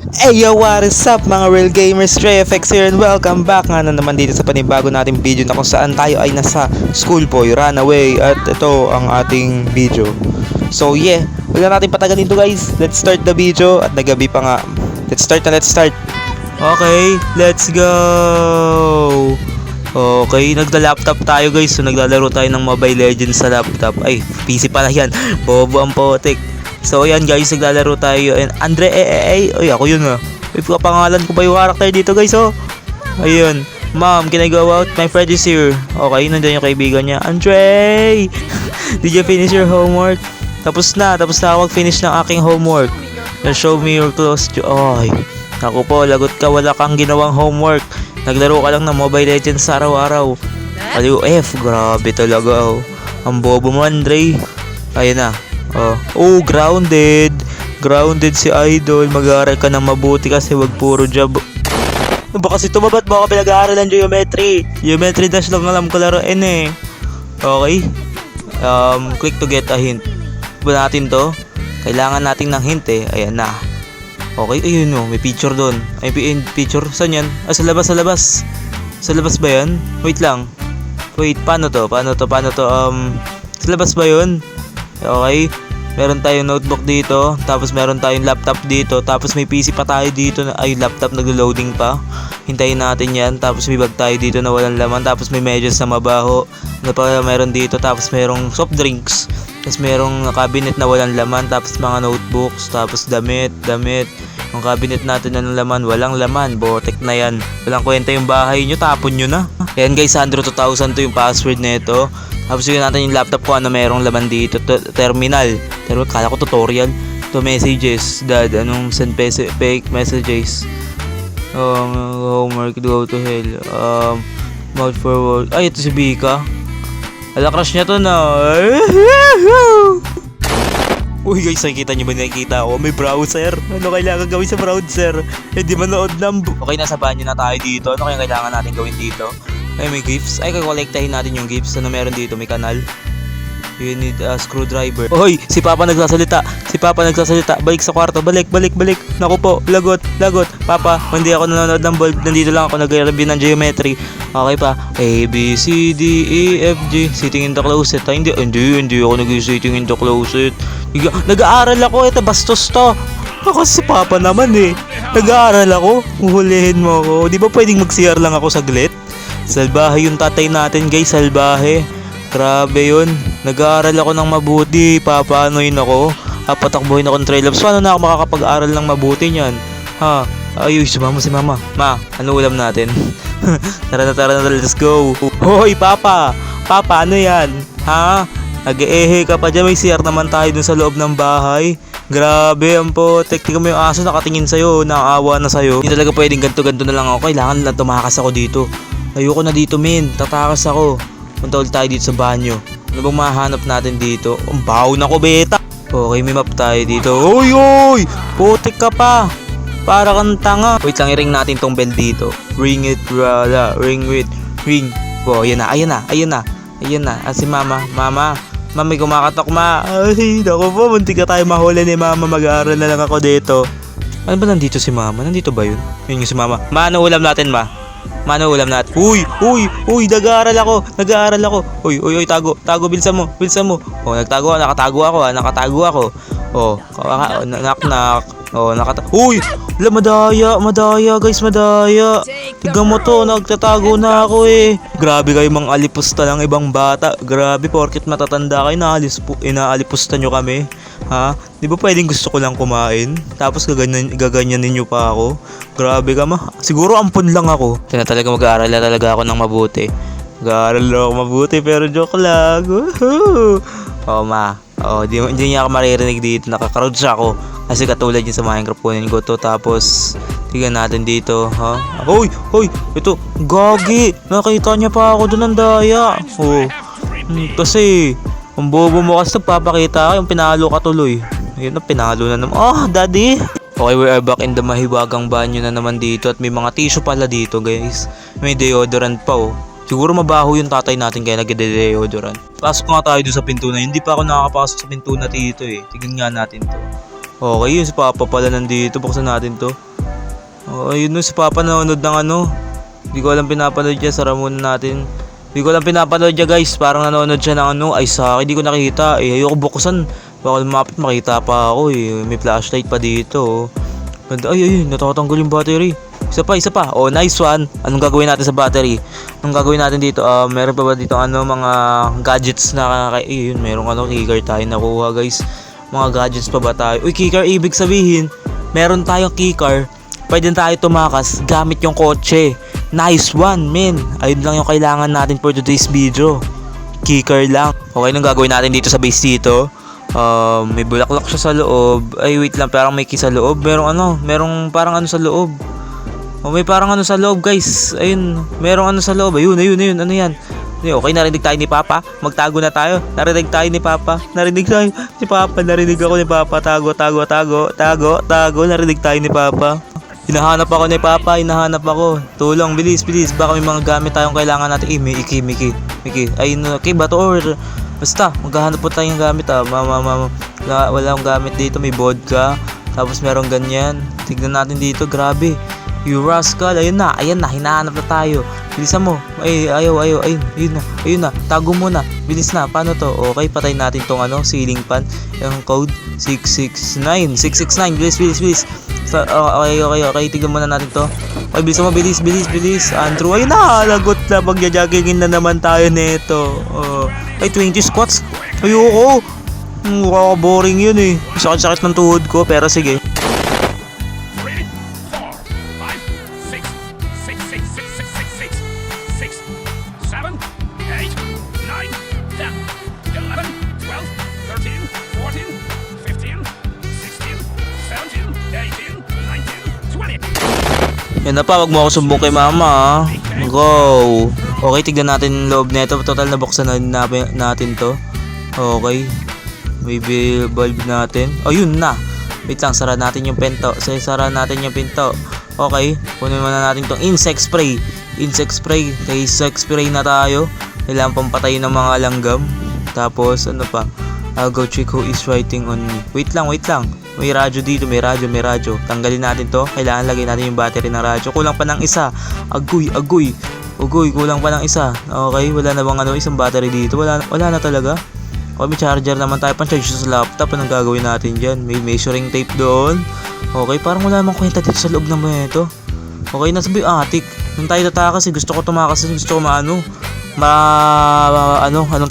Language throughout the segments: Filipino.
Hey yo, what is up mga real gamers? TreyFX here and welcome back nga na naman dito sa panibago nating video na kung saan tayo ay nasa School Boy Runaway. At ito ang ating video. So yeah, wala natin patagalin to guys. Let's start the video at nagabi pa nga. Let's start. Okay, let's go. Okay, nagda-laptop tayo guys. So naglalaro tayo ng Mobile Legends sa laptop. Ay, PC pala yan. Bobo ang potek. So ayan guys, naglalaro tayo and Andre ay ako yun ah. Pangalan ko ba yung character dito guys oh. Ayun, ma'am, can I go out? My friend is here. Okay, nandiyan yung kaibigan niya. Andre! Did you finish your homework? Tapos na ako mag-finish ng aking homework. Now show me your clothes. Ay, naku po, lagot ka, wala kang ginawang homework. Naglaro ka lang ng Mobile Legends araw-araw. Aliw F, grabe talaga oh. Ang bobo mo Andre. Ayun na. Oh, grounded si Idol. Mag-aaral ka ng mabuti kasi wag puro job. Ano ba kasi tumabat mo ako pinag-aaral ng Geometry Dash lang alam ko laruin eh. Okay. Click to get a hint. Ba natin to? Kailangan natin ng hint eh. Ayan na. Okay, ayun oh, may picture doon. Ay, picture, saan yan? Ah, sa labas. Sa labas ba yan? Wait lang. Wait, paano to? Sa labas ba yun? Okay, meron tayong notebook dito, tapos meron tayong laptop dito, tapos may PC pa tayo dito na ay laptop naglo-loading pa. Hintayin natin 'yan, tapos may bag tayo dito na walang laman, tapos may medyas na mabaho. Ano pa meron dito, tapos merong soft drinks. Tapos merong cabinet na walang laman, tapos mga notebooks, tapos damit. Yung cabinet natin na laman, walang laman, botek na 'yan. Walang kwenta yung bahay nyo, tapon nyo na. Ayan guys, Sandro 2000 to yung password nito. Tapos yun natin yung laptop ko, ano merong laman dito, terminal. Pero kala ko tutorial. To messages, dad, anong send fake messages. Homework, go to hell. Mouth forward. Ay, ito si Bika. Ala, crush niya to na. Uy guys, nakikita ako, may browser. Ano kailangan gawin sa browser? Hindi manood ng... Okay, nasa banyo na tayo dito. Ano kaya kailangan natin gawin dito? Ay, may gifts. Ay, kakolektahin natin yung gifts. Ano meron dito? May kanal. You need a screwdriver. Hoy! Si Papa nagsasalita. Balik sa kwarto. Balik. Naku po. Lagot. Papa, hindi ako nanonood ng bulb. Nandito lang ako nag-review ng geometry. Okay pa. A, B, C, D, E, F, G. Sitting in the closet. Ay, hindi ako nag-sitting in the closet. Nag-aaral ako. Ito, bastos to. Ako si Papa naman eh. Nag-aaral ako. Uhulihin mo ako. Di ba pwedeng mag-CR lang ako saglit? Salbahe yung tatay natin guys, salbahe. Grabe yun. Nag-aaral ako ng mabuti. Papaanoin ako. Patakbuhin ako ng trail labs. Paano na ako makakapag-aral ng mabuti niyan? Ha? Ay, sumama si mama. Ma, ano ulam natin? Tara na, let's go. Hoy, Papa, ano yan? Ha? Nag-ehe ka pa dyan. May CR naman tayo dun sa loob ng bahay. Grabe, ang potek. Tingnan mo yung aso nakatingin sa'yo. Nakaawa na sa'yo. Hindi talaga pwedeng ganto na lang ako. Kailangan na tumakas ako dito. Ayoko na dito men, tatakas ako. Punta ulit tayo dito sa banyo. Ano bang mahanap natin dito? Ang baho na ko beta. Okay, may map tayo dito. Oy! Putik ka pa. Para kang tanga. Wait lang, i-ring natin tong bell dito. Ring it, brother. Ring. Oh, ayan na. Ah, si mama, may kumakatok ma. Ay, naku po, munti ka tayo mahuli ni mama. Mag-aaral na lang ako dito. Ano ba nandito si mama? Nandito ba yun? Yun yung si mama. Ma, ano ulam natin ma? Mano ulam natin? Uy, nag-aaral ako. Uy, tago, bilsan mo. Oh, nakatago ako. Oh, knock. Oh, Uy, madaya, guys, madaya. Tignan mo to, nagtatago na ako eh. Grabe kayo mga alipusta ng ibang bata. Grabe, porket matatanda kayo, inaalipusta nyo kami. Ha? Di ba pwedeng gusto ko lang kumain? Tapos gaganyan ninyo pa ako? Grabe ka ma. Siguro ampun lang ako. Kaya talaga mag-aaral na talaga ako ng mabuti. Mag-aaral lang ako mabuti pero joke lang. Woohoo! Oh ma. Oh, hindi niya ako maririnig dito. Nakaka-crowd ako. Kasi katulad yun sa Minecraft kunin ko to. Tapos, tignan natin dito. Ha? Hoy! Ito, gagi! Nakita niya pa ako doon ng daya. Oh. Kasi, ang bobo mo kasi nagpapakita ka, yung pinalo ka tuloy. Ayun na, pinalo na naman. Oh, daddy! Okay, we are back in the mahiwagang banyo na naman dito. At may mga tissue pala dito, guys. May deodorant pa, oh. Siguro mabaho yung tatay natin kaya nag-deodorant. Pasok nga tayo doon sa pinto na yun. Hindi pa ako nakakapasok sa pinto na dito eh. Tignan nga natin to. Okay, yun si Papa pala nandito. Buksan natin to. Oh, ayun no, si Papa nanonood ng ano. Hindi ko alam pinapanood niya, sara muna natin. Hindi ko alam pinapanood niya guys, parang nanonood siya ng ano, ay sa akin, hindi ko nakita. Eh, ayoko buksan. Baka lumapit makita pa ako eh. May flashlight pa dito. Ay, natatanggal yung battery. Isa pa. Oh, nice one. Anong gagawin natin sa battery? Anong gagawin natin dito? Meron pa ba dito ano, mga gadgets na yun, merong ano, keycard tayo nakuha guys. Mga gadgets pa ba tayo? Uy, keycard, ibig sabihin, meron tayong keycard. Pwede tayo tumakas gamit yung kotse. Nice one, men. Ayun lang yung kailangan natin for today's video. Keycard lang. Okay, anong gagawin natin dito sa base dito? May bulaklak siya sa loob. Ay, wait lang, parang may key sa loob. Merong parang ano sa loob. Oh, may parang ano sa loob, guys. Ayun, merong ano sa loob. Ayun. Ano yan? Okay, narinig tayo ni Papa. Magtago na tayo. Narinig tayo ni Papa. Narinig ako ni Papa. Tago. Narinig tayo ni Papa. Hinahanap ako ni Papa. Tulong, bilis. Baka may mga gamit tayong kailangan natin. Mickey. Ayun, okay ba to? Or basta, maghahanap po tayong gamit wala akong gamit dito, may vodka. Tapos merong ganyan. Tignan natin dito, grabe. You rascal, ayun na, hinahanap na tayo. Bilisan mo. Ayun na. Tago muna. Bilis na. Paano to? Okay, patayin natin tong ano, ceiling fan. Yung code 669. Bilis. Okay, tignan muna natin to. Okay, bilisan mo, bilis. Andrew, ayun na, lagot na. Magja-joggingin na naman tayo nito. Ay, 20 squats. Ayoko. Boring yun eh. Sakit ng tuhod ko, pero sige. 3, 4, 5, 6, 7, 8, 9, 10, 11, 12, 13, 14, 15, 16, 17, 18, 19, 20. Yan na pa, wag mo ako sumbong kay Mama. Go! Okay, tignan natin yung loob nito. Total na buksan na natin to. Okay. May bulb natin. Ayun na. Wait lang, sara natin yung pinto. Okay, kunin muna natin tong insect spray. Kay insect spray na tayo. Kailangan pampatay ng mga langgam. Tapos, ano pa? I'll go check who is writing on me. Wait lang. May radyo dito, may radyo. Tanggalin natin to. Kailangan lagay natin yung battery ng radyo. Kulang pa ng isa. Agoy. Kulang pa ng isa. Okay, wala na bang isang battery dito? Wala na talaga. Okay, may charger naman tayo. Pang-charge sa laptop. Anong gagawin natin dyan? May measuring tape doon. Okay, parang wala namang kwenta dito sa loob ng mga ito. Okay, nasa ba yung attic? Nung tayo tatakas eh. Gusto ko tumakas. Gusto ko anong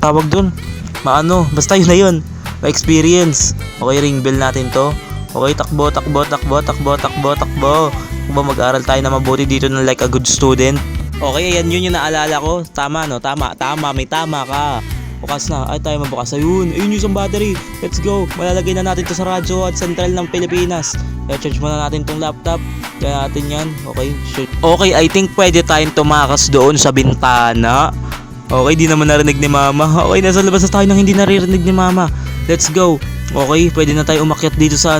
tawag doon? Basta yun na yun. Ma-experience. Okay, ring bell natin to. Okay, takbo. Kung ba mag-aral tayo na mabuti dito na like a good student. Okay, ayan yun yung naalala ko. Tama, no? Tama. May tama ka. Bukas na. Ay, tayo mabukas. Ayun yung isang battery. Let's go. Malalagay na natin to sa radyo at sentral ng Pilipinas. I-charge muna natin tong laptop. Kaya natin yan. Okay, shoot. Okay, I think pwede tayong tumakas doon sa bintana. Okay, di naman narinig ni Mama. Okay, nasa labas na tayo nang hindi naririnig ni Mama. Let's go. Okay, pwede na tayo umakyat dito sa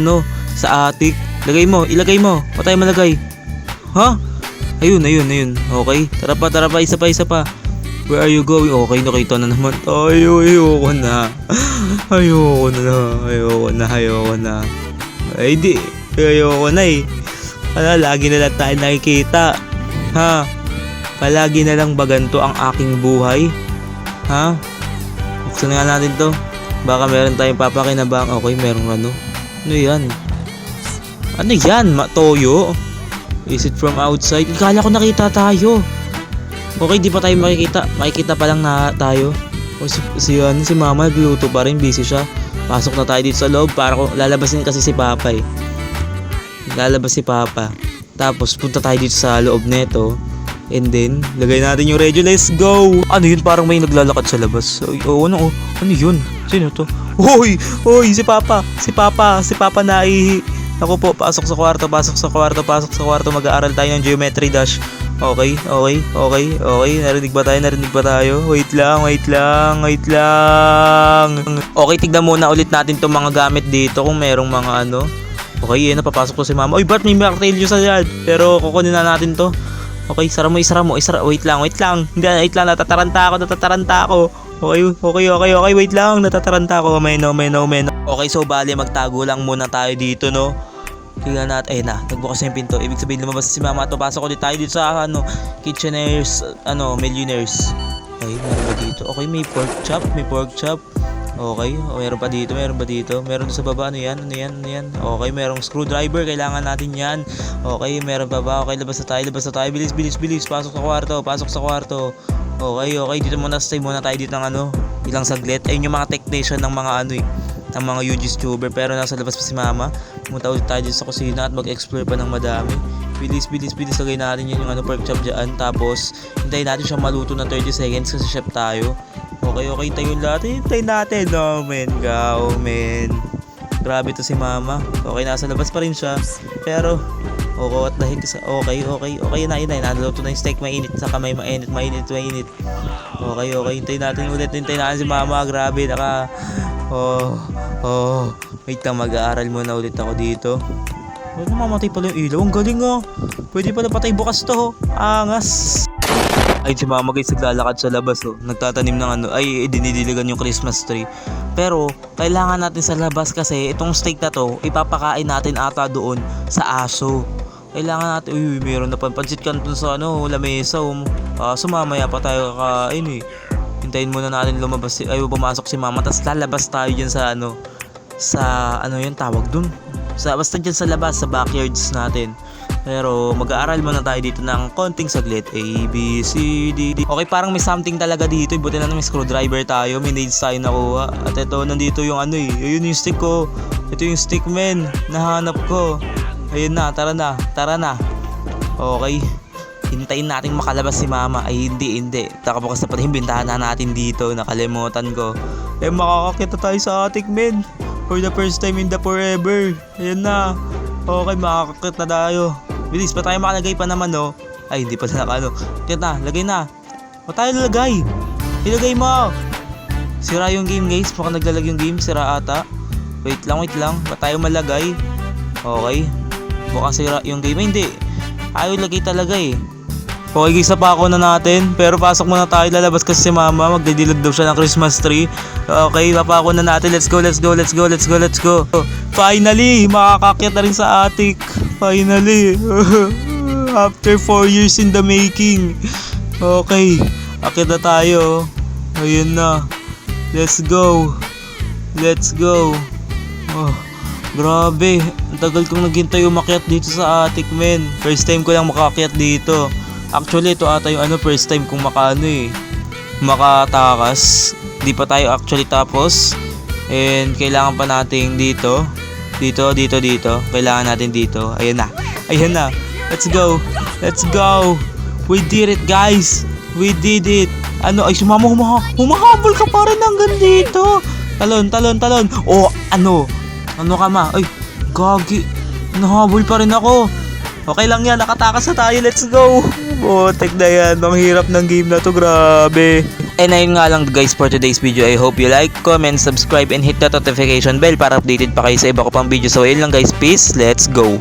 sa attic. Ilagay mo. Pa tayo malagay. Ha? Ayun. Okay, tara pa, isa pa. Where are you going? Okay, nakita na naman tayo. Ayoko na. Ay, di. Ayoko na eh. Lagi na lang tayo nakikita. Ha? Palagi na lang ba ganito ang aking buhay? Ha? Buksan nga natin to. Baka meron tayong papakinabang. Okay, merong ano. Ano yan? Toyo? Is it from outside? Ikala ko nakita tayo. Okay, di pa tayo makikita. Makikita pa lang na tayo. O si Mama nagluto pa rin. Busy siya. Pasok na tayo dito sa loob. Para lalabasin kasi si Papa eh. Lalabas si Papa. Tapos punta tayo dito sa loob neto. And then, lagay natin yung radio. Let's go! Ano yun? Parang may naglalakad sa labas. Ano yun? Sino to? Hoy! Si Papa na ihi. Ako po, pasok sa kwarto. Mag-aaral tayo ng geometry dash. Okay. Narinig ba tayo? Wait lang. Okay, tignan muna ulit natin itong mga gamit dito. Kung merong mga Okay, napapasok ko si Mama. Uy, ba't may martilyo sa yan? Pero kukunin na natin to. Okay, isara mo. Wait lang. Hindi, wait lang. Natataranta ako. Okay, wait lang. Natataranta ako. May no. Okay, so bali magtago lang muna tayo dito, no? Tingnan natin, ayun na, nagbukas na yung pinto. Ibig sabihin lumabas si mama at papasok ulit tayo dito sa kitchenaires, millionaires. Okay, meron ba dito? Okay, may pork chop. Okay, meron pa dito, meron sa baba, ano yan? Okay, merong screwdriver, kailangan natin yan. Okay, meron pa ba? Okay, labas na tayo, bilis, pasok sa kwarto. Okay, dito stay muna tayo dito ng ilang saglit. Ayun yung mga technician ng mga ng mga UG's tuber, pero nasa labas pa si mama. Pumunta ulit tayo dito sa kusina at mag-explore pa ng madami. Bilis, lagay natin yun yung pork chop dyan. Tapos, hintayin natin siya maluto ng 30 seconds kasi chef tayo. Okay, hintayin natin. Oh, man. Grabe to si mama. Okay, nasa labas pa rin siya. Pero, at dahil okay na. Naluto na yung steak, mainit. Saka may mainit. Okay, hintayin natin ulit. Hintayin natin si mama. Grabe, wait lang, mag-aaral muna ulit ako dito. Namamatay pala yung ilaw. Ang galing Pwede pala patay bukas to. Angas. Ay, si mama guys, naglalakad sa labas nagtatanim ng dinidiligan yung Christmas tree. Pero kailangan natin sa labas kasi itong steak na to ipapakain natin ata doon sa aso. Kailangan natin, meron na pansit canton sa lamesa. Mamaya pa tayo kakain Hintayin muna natin pumasok si mama, tapos lalabas tayo dyan sa yung tawag dun, basta dyan sa labas, sa backyards natin. Pero mag-aaral muna tayo dito ng konting saglit. A, B, C, D, D. Okay, parang may something talaga dito. Buti na may screwdriver tayo, may nails tayo nakuha. At ito, nandito yung yun yung stick ko. Ito yung stick, men, nahanap ko. Ayun na, tara na. Okay, hintayin natin makalabas si mama. Ay, hindi. Nakabukas na pala yung bintahan natin dito. Nakalimutan ko. Makakakita tayo sa attic, men. For the first time in the forever. Ayan na. Okay, makakakita tayo. Bilis, pa tayo makalagay pa naman, Ay, hindi pala Kaya lagay na. Pa tayo lalagay. Ilagay mo. Sira yung game, guys. Mukhang naglalag yung game. Sira ata. Wait lang. Pa tayo malagay. Okay. Mukhang sira yung game. Hindi. Ayaw lagay talaga Okay guys, napako na natin. Pero pasok muna tayo, lalabas kasi si mama. Magdidilog daw siya ng Christmas tree. Okay, napako na natin. Let's go. Finally, makakakyat na rin sa attic. Finally. After 4 years in the making. Okay, akyat na tayo. Ayun na. Let's go. Grabe, ang tagal kong naghintay umakyat dito sa attic, men. First time ko lang makakyat dito. Actually, ito ata yung first time kong makatakas. Di pa tayo actually tapos. And kailangan pa natin dito. Kailangan natin dito. Ayan na. Let's go. We did it, guys. We did it. Ay, sumama, humahabol ka pa rin hanggang dito. Talon. Ano ka ma? Ay, gagi. Nahabol pa rin ako. Okay lang yan, nakatakas na tayo. Let's go. Tek na yan. Ang hirap ng game na to, grabe. And ayun nga lang guys for today's video. I hope you like, comment, subscribe, and hit the notification bell para updated pa kayo sa iba ko pang video. So ayun lang guys, peace, let's go.